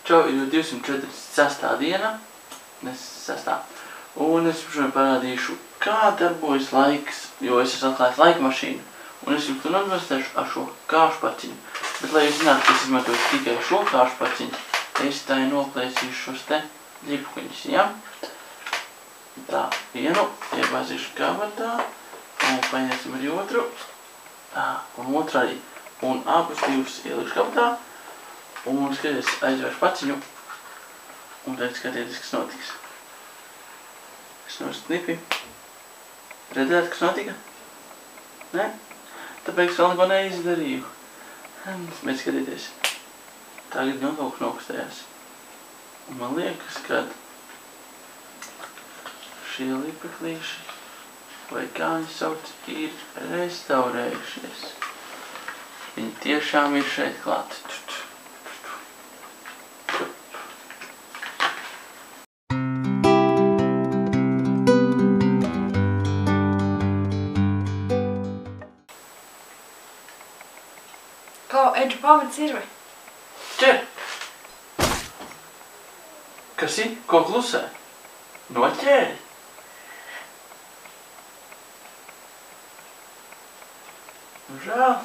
Čau, ir 246. diena, un es jums parādīšu, kā darbojas laiks, jo es esmu atklājis laika mašīnu, un es jums to nodemonstrēšu ar šo kāršpaciņu. Bet, lai jūs zinātu, ka es izmantoju tikai šo kāršpaciņu, es tā noplēsīšu šos te ļipkuņus, ja? Tā, vienu iebāzīšu kabatā, un paņēsim arī otru, tā, un otru arī, un abus divus ielikšu kabatā, un skaties, aizvēršu paciņu, un tad skatieties, kas notiks. Es nostu knipi. Redzēt, kas notika? Ne? Tāpēc vēl neko neizdarīju. Bet skatieties, tagad gan kaut kas nokustējās. Un man liekas, ka šie lipeklīši, vai kā viņi sauc, ir restaurējušies. Viņi tiešām ir šeit klāti. Kā, Edžu, pamet zirvi? Ķer! Kas ir? Ko klusē? Noķēri? Žēl.